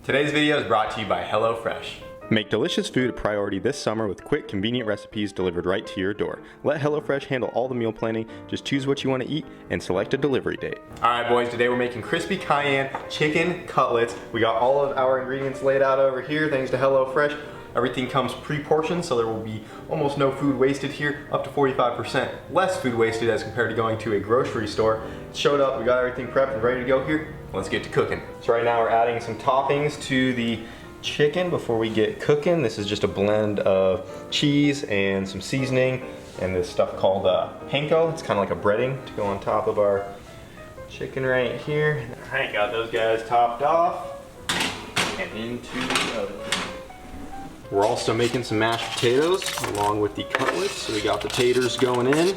Today's video is brought to you by HelloFresh. Make delicious food a priority this summer with quick, convenient recipes delivered right to your door. Let HelloFresh handle all the meal planning. Just choose what you want to eat and select a delivery date. Alright boys, today we're making crispy cayenne chicken cutlets. We got all of our ingredients laid out over here thanks to HelloFresh. Everything comes pre-portioned, so there will be almost no food wasted here, up to 45% less food wasted as compared to going to a grocery store. It showed up, we got everything prepped and ready to go here. Let's get to cooking. So right now we're adding some toppings to the chicken before we get cooking. This is just a blend of cheese and some seasoning and this stuff called panko. It's kind of like a breading to go on top of our chicken right here. All right, got those guys topped off and into the oven. We're also making some mashed potatoes along with the cutlets. So we got the taters going in.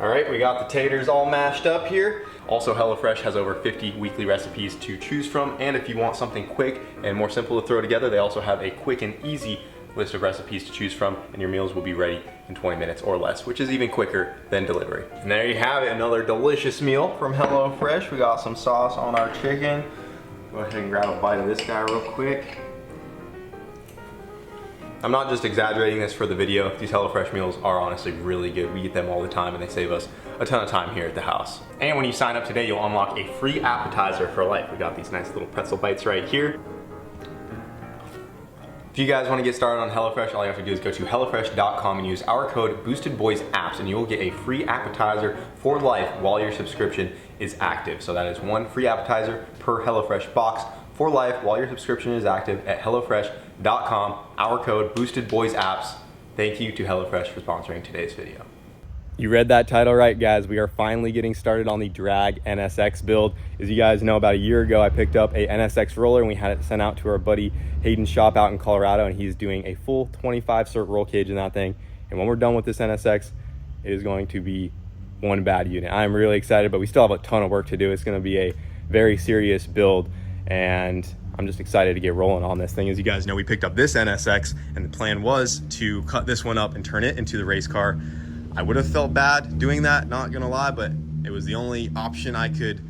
All right, we got the taters all mashed up here. Also, HelloFresh has over 50 weekly recipes to choose from, and if you want something quick and more simple to throw together, they also have a quick and easy list of recipes to choose from, and your meals will be ready in 20 minutes or less, which is even quicker than delivery. And there you have it, another delicious meal from HelloFresh. We got some sauce on our chicken. Go ahead and grab a bite of this guy real quick. I'm not just exaggerating this for the video. These HelloFresh meals are honestly really good. We eat them all the time and they save us a ton of time here at the house. And when you sign up today, you'll unlock a free appetizer for life. We got these nice little pretzel bites right here. If you guys want to get started on HelloFresh, all you have to do is go to HelloFresh.com and use our code BoostedBoysApps and you will get a free appetizer for life while your subscription is active. So that is one free appetizer per HelloFresh box for life while your subscription is active at HelloFresh.com. Our code BoostedBoysApps. Thank you to HelloFresh for sponsoring today's video. You read that title right, guys. We are finally getting started on the drag NSX build. As you guys know, about a year ago, I picked up a NSX roller and we had it sent out to our buddy Hayden's shop out in Colorado, and he's doing a full 25 cert roll cage in that thing. And when we're done with this NSX, it is going to be one bad unit. I'm really excited, but we still have a ton of work to do. It's gonna be a very serious build, and I'm just excited to get rolling on this thing. As you guys know, we picked up this NSX and the plan was to cut this one up and turn it into the race car. I would have felt bad doing that, not gonna lie, but it was the only option I could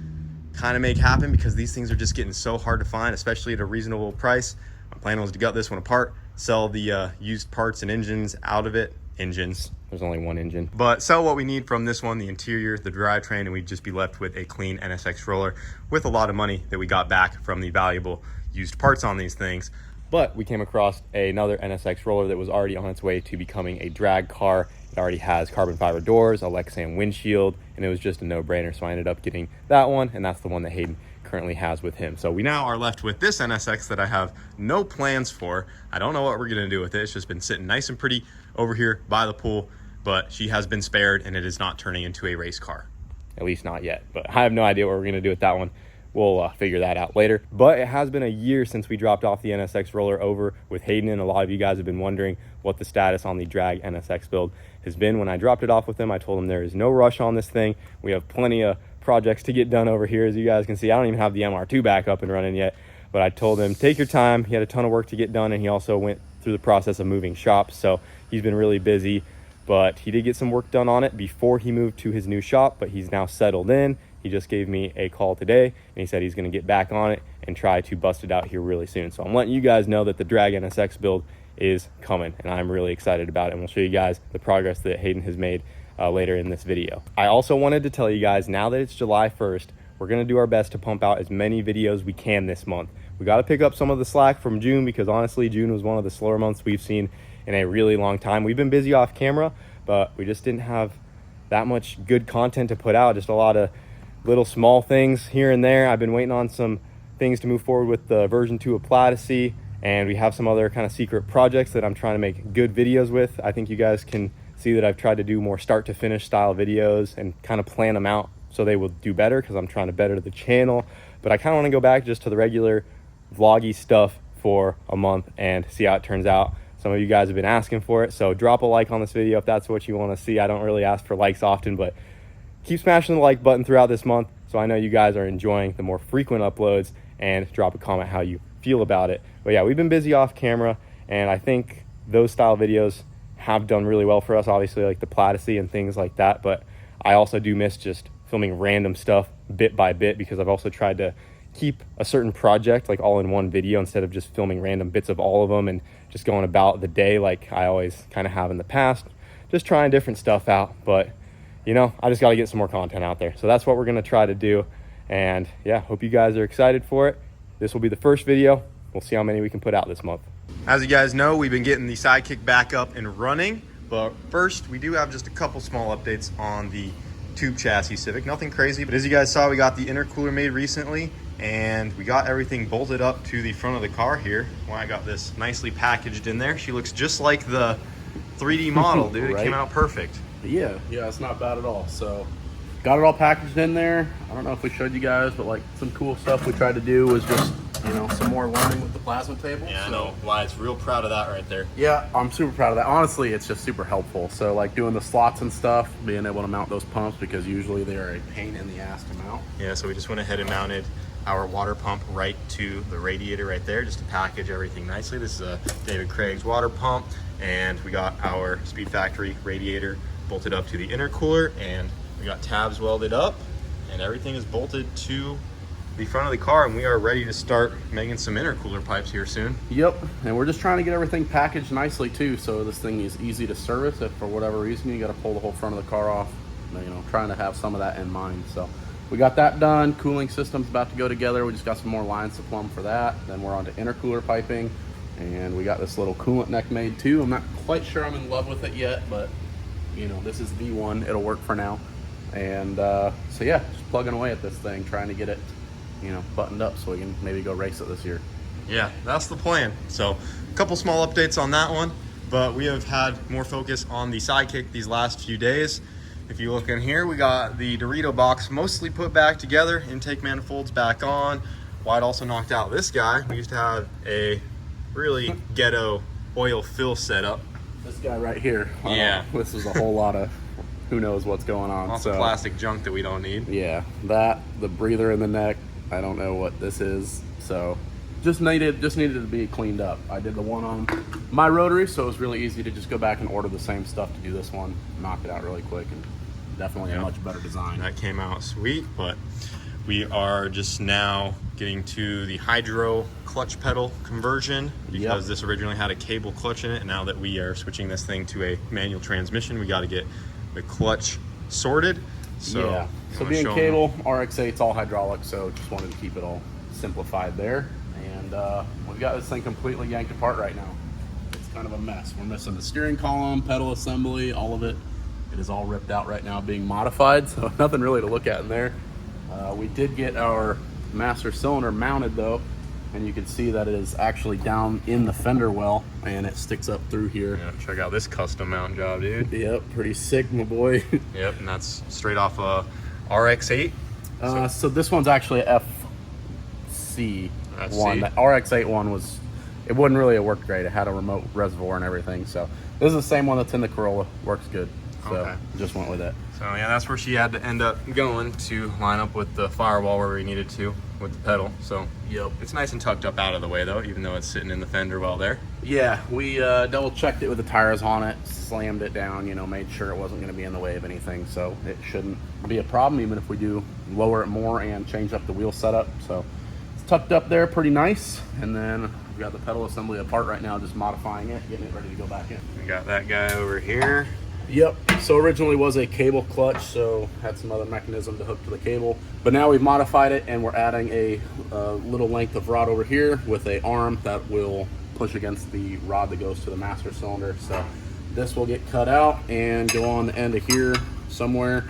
kind of make happen because these things are just getting so hard to find, especially at a reasonable price. My plan was to gut this one apart, sell the used parts and engines out of it. Engines, there's only one engine. But sell what we need from this one, the interior, the drivetrain, and we'd just be left with a clean NSX roller with a lot of money that we got back from the valuable used parts on these things. But we came across another NSX roller that was already on its way to becoming a drag car. It already has carbon fiber doors, a Lexan windshield, and it was just a no-brainer. So I ended up getting that one, and that's the one that Hayden currently has with him. So we now are left with this NSX that I have no plans for. I don't know what we're gonna do with it. It's just been sitting nice and pretty over here by the pool, but she has been spared and it is not turning into a race car. At least not yet, but I have no idea what we're gonna do with that one. We'll figure that out later. But it has been a year since we dropped off the NSX roller over with Hayden, and a lot of you guys have been wondering what the status on the drag NSX build has been. When I dropped it off with him, I told him there is no rush on this thing. We have plenty of projects to get done over here. As you guys can see, I don't even have the MR2 back up and running yet, but I told him take your time. He had a ton of work to get done, and he also went through the process of moving shops, so he's been really busy. But he did get some work done on it before he moved to his new shop, but he's now settled in. He just gave me a call today and he said he's going to get back on it and try to bust it out here really soon. So I'm letting you guys know that the drag NSX build is coming, and I'm really excited about it, and we'll show you guys the progress that Hayden has made later in this video. I also wanted to tell you guys, now that it's July 1st, we're going to do our best to pump out as many videos we can this month. We got to pick up some of the slack from June because honestly, June was one of the slower months we've seen in a really long time. We've been busy off camera, but we just didn't have that much good content to put out, just a lot of little small things here and there. I've been waiting on some things to move forward with the version 2 of Platycy, and we have some other kind of secret projects that I'm trying to make good videos with. I think you guys can see that I've tried to do more start to finish style videos and kind of plan them out so they will do better because I'm trying to better the channel. But I kind of want to go back just to the regular vloggy stuff for a month and see how it turns out. Some of you guys have been asking for it, so drop a like on this video if that's what you want to see. I don't really ask for likes often, but keep smashing the like button throughout this month so I know you guys are enjoying the more frequent uploads, and drop a comment how you feel about it. But yeah, we've been busy off camera, and I think those style videos have done really well for us, obviously like the Platycy and things like that, but I also do miss just filming random stuff bit by bit because I've also tried to keep a certain project like all in one video instead of just filming random bits of all of them and just going about the day like I always kind of have in the past. Just trying different stuff out, but you know, I just got to get some more content out there. So that's what we're going to try to do. And yeah, hope you guys are excited for it. This will be the first video. We'll see how many we can put out this month. As you guys know, we've been getting the Sidekick back up and running, but first we do have just a couple small updates on the tube chassis Civic. Nothing crazy, but as you guys saw, we got the intercooler made recently and we got everything bolted up to the front of the car here. Well, I got this nicely packaged in there. She looks just like the 3D model, dude. Right? It came out perfect. Yeah, it's not bad at all. So got it all packaged in there. I don't know if we showed you guys, but like some cool stuff we tried to do was just, you know, some more learning with the plasma table. Yeah, I know. Wyatt's real proud of that right there. Yeah, I'm super proud of that. Honestly, it's just super helpful. So like doing the slots and stuff, being able to mount those pumps because usually they're a pain in the ass to mount. Yeah, so we just went ahead and mounted our water pump right to the radiator right there just to package everything nicely. This is a David Craig's water pump, and we got our Speed Factory radiator bolted up to the intercooler, and we got tabs welded up, and everything is bolted to the front of the car, and we are ready to start making some intercooler pipes here soon. Yep, and we're just trying to get everything packaged nicely too, so this thing is easy to service if for whatever reason you got to pull the whole front of the car off. You know, trying to have some of that in mind. So we got that done. Cooling system's about to go together. We just got some more lines to plumb for that. Then we're on to intercooler piping, and we got this little coolant neck made too. I'm not quite sure I'm in love with it yet, but you know, this is the one. It'll work for now. And so yeah, just plugging away at this thing, trying to get it, you know, buttoned up so we can maybe go race it this year. Yeah, that's the plan. So a couple small updates on that one, but we have had more focus on the Sidekick these last few days. If you look in here, we got the Dorito box mostly put back together, intake manifolds back on. Wyatt also knocked out this guy. We used to have a really ghetto oil fill setup. This guy right here. Yeah. This is a whole lot of who knows what's going on. Lots of plastic junk that we don't need. Yeah, that, the breather in the neck, I don't know what this is. So just needed to be cleaned up. I did the one on my rotary, so it was really easy to just go back and order the same stuff to do this one, knock it out really quick, and definitely a much better design. That came out sweet, but we are just now getting to the hydro clutch pedal conversion because this originally had a cable clutch in it, and now that we are switching this thing to a manual transmission, we got to get the clutch sorted. So yeah, so being cable, RX-8's all hydraulic, so just wanted to keep it all simplified there. And we've got this thing completely yanked apart right now. It's kind of a mess. We're missing the steering column, pedal assembly, all of it. It is all ripped out right now, being modified, so nothing really to look at in there. We did get our master cylinder mounted though, and you can see that it is actually down in the fender well, and it sticks up through here. Yeah, check out this custom mount job, dude. Yep, pretty sick, my boy. Yep, and that's straight off a RX-8. So this one's actually a FC one. The RX-8 one was, it wasn't really a work great. It had a remote reservoir and everything. So this is the same one that's in the Corolla. Works good. So just went with it. So yeah, that's where she had to end up going to line up with the firewall where we needed to with the pedal. So yep, it's nice and tucked up out of the way though, even though it's sitting in the fender well there. Yeah, we double checked it with the tires on it, slammed it down, you know, made sure it wasn't going to be in the way of anything. So it shouldn't be a problem even if we do lower it more and change up the wheel setup. So it's tucked up there pretty nice. And then we've got the pedal assembly apart right now, just modifying it, getting it ready to go back in. We got that guy over here. Yep, so originally was a cable clutch, so had some other mechanism to hook to the cable, but now we've modified it and we're adding a little length of rod over here with a arm that will push against the rod that goes to the master cylinder. So this will get cut out and go on the end of here somewhere,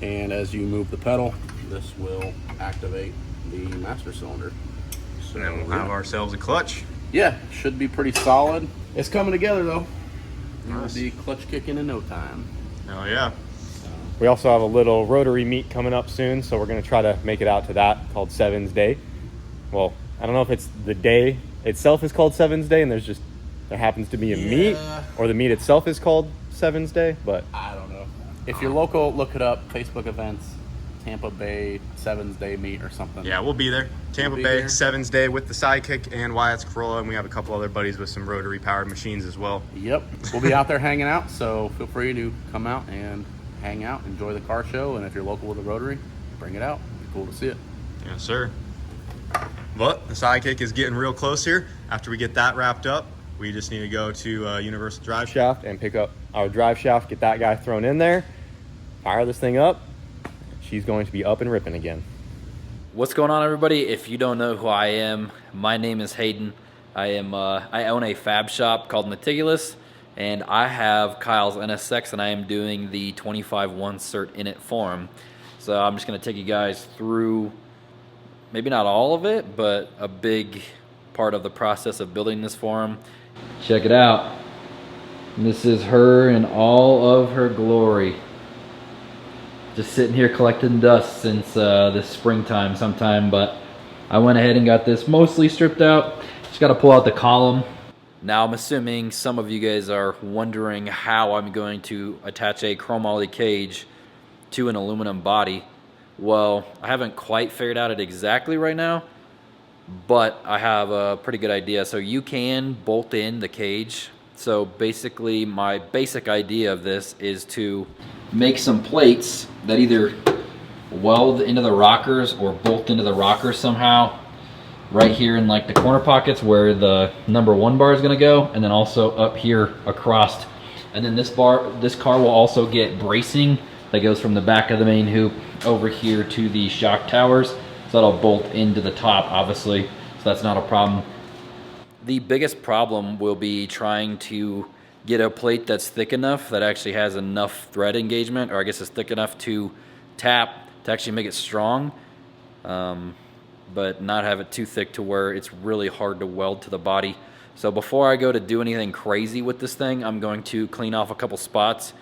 and as you move the pedal, this will activate the master cylinder. So then we'll have ourselves a clutch. Yeah, should be pretty solid. It's coming together though. Nice. It'll be clutch kicking in no time. Oh yeah. We also have a little rotary meet coming up soon, so we're going to try to make it out to that, called Sevens Day. Well, I don't know if it's the day itself is called Sevens Day and there happens to be a meet, or the meet itself is called Sevens Day, but I don't know. If you're local, look it up. Facebook events, Tampa Bay Sevens Day meet or something. yeah, we'll be there. Tampa Bay Sevens Day with the Sidekick and Wyatt's Corolla, and we have a couple other buddies with some rotary powered machines as well. Yep, we'll be out there hanging out, so feel free to come out and hang out, enjoy the car show, and if you're local with a rotary, bring it out. It'd be cool to see it. Yes, sir. But the Sidekick is getting real close here. After we get that wrapped up, we just need to go to Universal Drive Shaft and pick up our drive shaft, get that guy thrown in there, fire this thing up. She's going to be up and ripping again. What's going on, everybody? If you don't know who I am, my name is Hayden. I own a fab shop called Meticulous, and I have Kyle's NSX, and I am doing the 25-1 cert in it for him. So I'm just going to take you guys through, maybe not all of it, but a big part of the process of building this for him. Check it out. This is her in all of her glory. Just sitting here collecting dust since this springtime sometime, but I went ahead and got this mostly stripped out. Just got to pull out the column. Now I'm assuming some of you guys are wondering how I'm going to attach a chromoly cage to an aluminum body. Well, I haven't quite figured out it exactly right now, but I have a pretty good idea. So you can bolt in the cage. So basically my basic idea of this is to make some plates that either weld into the rockers or bolt into the rockers somehow right here in like the corner pockets where the #1 bar is going to go, and then also up here across. And then this car will also get bracing that goes from the back of the main hoop over here to the shock towers, so that'll bolt into the top obviously, so that's not a problem. The biggest problem will be trying to get a plate that's thick enough that actually has enough thread engagement, or I guess it's thick enough to tap to actually make it strong, but not have it too thick to where it's really hard to weld to the body. So before I go to do anything crazy with this thing, I'm going to clean off a couple spots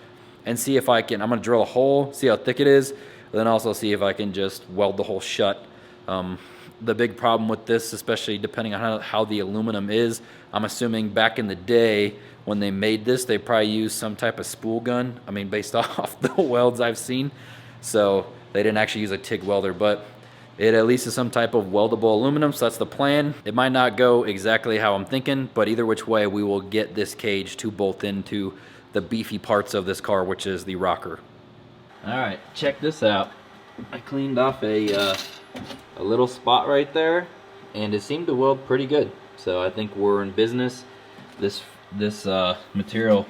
and see if I can, I'm going to drill a hole, see how thick it is, and then also see if I can just weld the hole shut. The big problem with this, especially depending on how the aluminum is, I'm assuming back in the day when they made this, they probably used some type of spool gun. I mean, based off the welds I've seen. So they didn't actually use a TIG welder, but it at least is some type of weldable aluminum, so that's the plan. It might not go exactly how I'm thinking, but either which way, we will get this cage to bolt into the beefy parts of this car, which is the rocker. All right, check this out. I cleaned off a little spot right there, and it seemed to weld pretty good. So I think we're in business. This material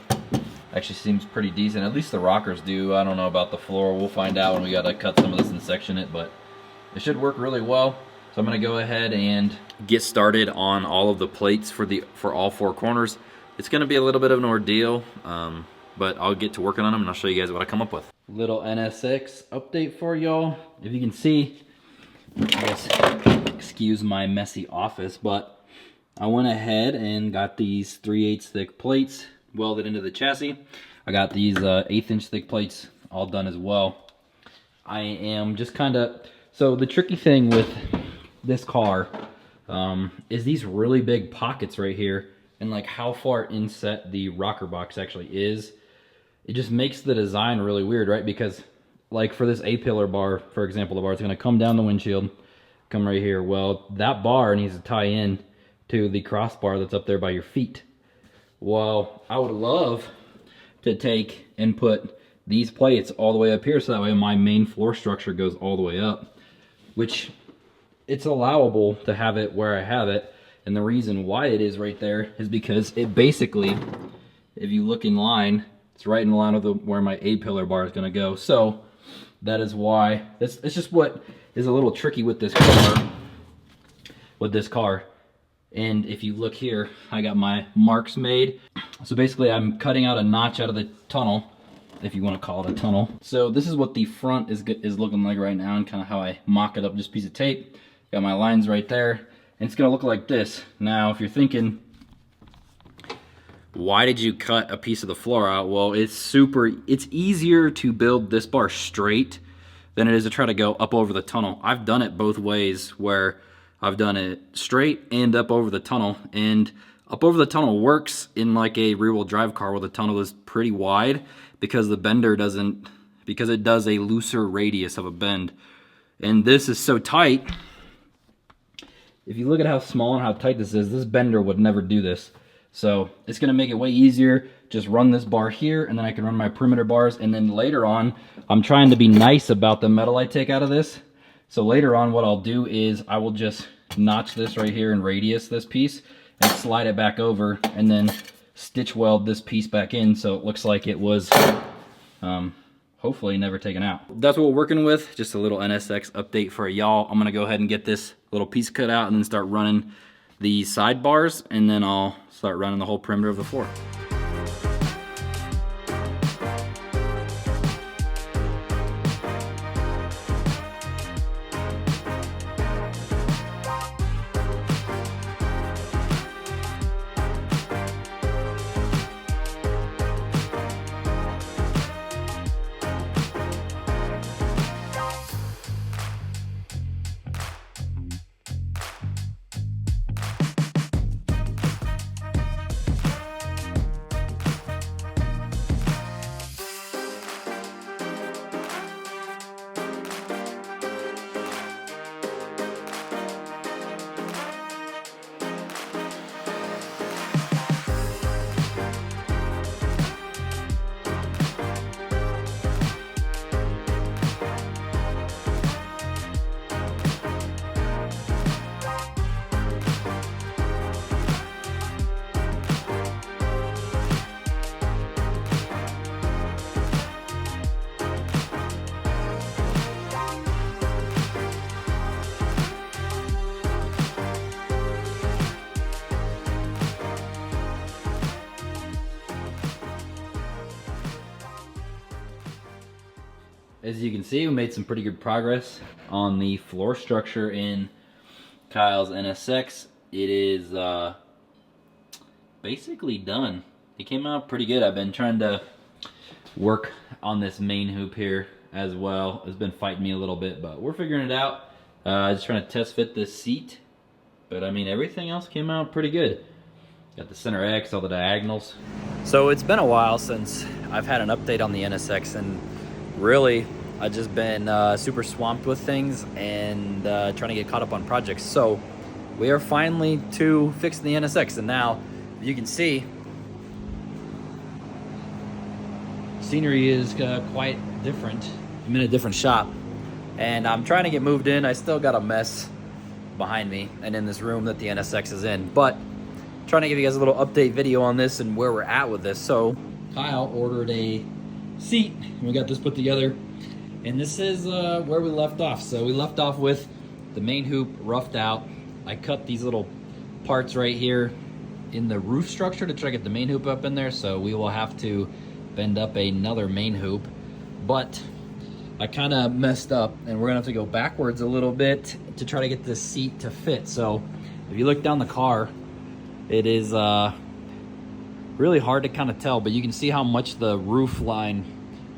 actually seems pretty decent. At least the rockers do. I don't know about the floor. We'll find out when we gotta cut some of this and section it, but it should work really well. So I'm gonna go ahead and get started on all of the plates for all 4 corners. It's gonna be a little bit of an ordeal, but I'll get to working on them and I'll show you guys what I come up with. Little NSX update for y'all. If you can see, I guess, excuse my messy office, but I went ahead and got these 3/8 thick plates welded into the chassis. I got these 1/8 inch thick plates all done as well. I am just kind of, so the tricky thing with this car is these really big pockets right here, and like how far inset the rocker box actually is. It just makes the design really weird, right? Because like for this A-pillar bar, for example, the bar is going to come down the windshield, come right here. Well, that bar needs to tie in to the crossbar that's up there by your feet. Well, I would love to take and put these plates all the way up here, so that way my main floor structure goes all the way up, which it's allowable to have it where I have it. And the reason why it is right there is because it basically, if you look in line, it's right in line with where my A-pillar bar is going to go. So that is why, it's just what is a little tricky with this car. And if you look here, I got my marks made. So basically I'm cutting out a notch out of the tunnel, if you want to call it a tunnel. So this is what the front is looking like right now, and kind of how I mock it up, just a piece of tape. Got my lines right there, and it's going to look like this. Now, if you're thinking, why did you cut a piece of the floor out? Well, it's easier to build this bar straight than it is to try to go up over the tunnel. I've done it both ways, where I've done it straight and up over the tunnel, and up over the tunnel works in like a rear-wheel drive car where the tunnel is pretty wide, because the bender doesn't, because it does a looser radius of a bend. And this is so tight, if you look at how small and how tight this is, this bender would never do this. So it's going to make it way easier. Just run this bar here, and then I can run my perimeter bars, and then later on, I'm trying to be nice about the metal I take out of this. So later on, what I'll do is I will just notch this right here and radius this piece and slide it back over and then stitch weld this piece back in so it looks like it was hopefully never taken out. That's what we're working with, just a little NSX update for y'all. I'm gonna go ahead and get this little piece cut out and then start running the sidebars, and then I'll start running the whole perimeter of the floor. As you can see, we made some pretty good progress on the floor structure in Kyle's NSX. It is basically done. It came out pretty good. I've been trying to work on this main hoop here as well. It's been fighting me a little bit, but we're figuring it out. Just trying to test fit this seat. But I mean, everything else came out pretty good. Got the center X, all the diagonals. So it's been a while since I've had an update on the NSX, and really, I've just been super swamped with things and trying to get caught up on projects. So we are finally to fixing the NSX, and now you can see scenery is quite different. I'm in a different shop, and I'm trying to get moved in. I still got a mess behind me and in this room that the NSX is in, but trying to give you guys a little update video on this and where we're at with this. So Kyle ordered a seat and we got this put together, and this is where we left off. So we left off with the main hoop roughed out. I cut these little parts right here in the roof structure to try to get the main hoop up in there, so we will have to bend up another main hoop, but I kind of messed up and we're gonna have to go backwards a little bit to try to get this seat to fit. So if you look down the car, it is really hard to kind of tell, but you can see how much the roof line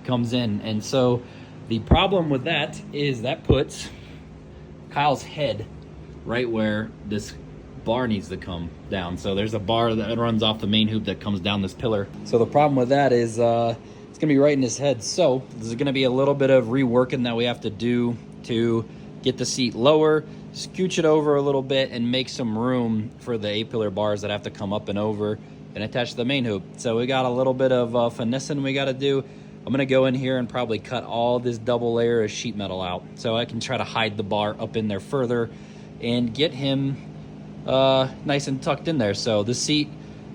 comes in. And so the problem with that is that puts Kyle's head right where this bar needs to come down. So there's a bar that runs off the main hoop that comes down this pillar. So the problem with that is it's gonna be right in his head. So there's gonna be a little bit of reworking that we have to do to get the seat lower, scooch it over a little bit, and make some room for the A-pillar bars that have to come up and over and attach to the main hoop. So we got a little bit of finessing we gotta do. I'm gonna go in here and probably cut all this double layer of sheet metal out so I can try to hide the bar up in there further and get him nice and tucked in there. So the seat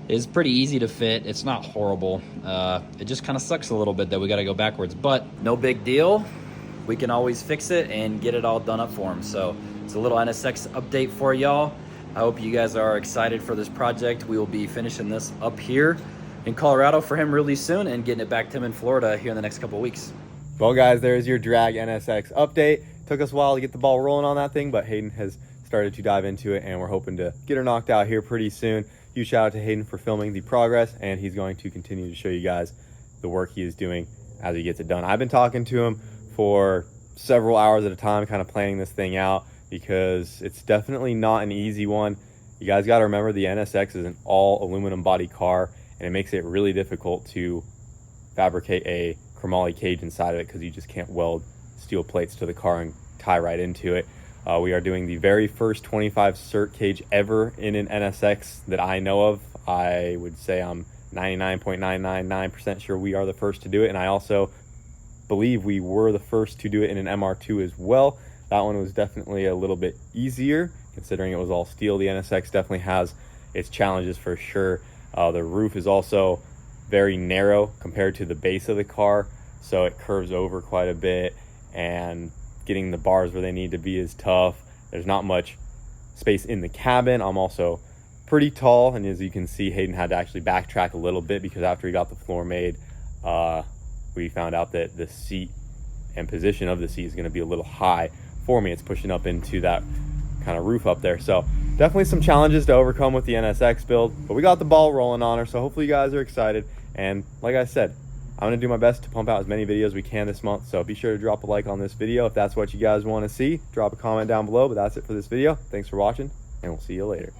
is pretty easy to fit. It's not horrible. It just kind of sucks a little bit that we gotta go backwards, but no big deal. We can always fix it and get it all done up for him. So it's a little NSX update for y'all. I hope you guys are excited for this project. We will be finishing this up here in Colorado for him really soon and getting it back to him in Florida here in the next couple of weeks. Well guys, there's your drag NSX update. Took us a while to get the ball rolling on that thing, but Hayden has started to dive into it and we're hoping to get her knocked out here pretty soon. Huge shout out to Hayden for filming the progress, and he's going to continue to show you guys the work he is doing as he gets it done. I've been talking to him for several hours at a time, kind of planning this thing out, because it's definitely not an easy one. You guys got to remember the NSX is an all aluminum body car, and it makes it really difficult to fabricate a chromoly cage inside of it because you just can't weld steel plates to the car and tie right into it. We are doing the very first 25 cert cage ever in an NSX that I know of. I would say I'm 99.999% sure we are the first to do it, and I also believe we were the first to do it in an MR2 as well. That one was definitely a little bit easier considering it was all steel. The NSX definitely has its challenges for sure. The roof is also very narrow compared to the base of the car, so it curves over quite a bit, and getting the bars where they need to be is tough. There's not much space in the cabin. I'm also pretty tall, and as you can see, Hayden had to actually backtrack a little bit because after he got the floor made, we found out that the seat and position of the seat is going to be a little high for me. It's pushing up into that kind of roof up there, so definitely some challenges to overcome with the NSX build, but we got the ball rolling on her, so hopefully you guys are excited. And like I said, I'm going to do my best to pump out as many videos as we can this month, so be sure to drop a like on this video if that's what you guys want to see. Drop a comment down below, but that's it for this video. Thanks for watching, and we'll see you later.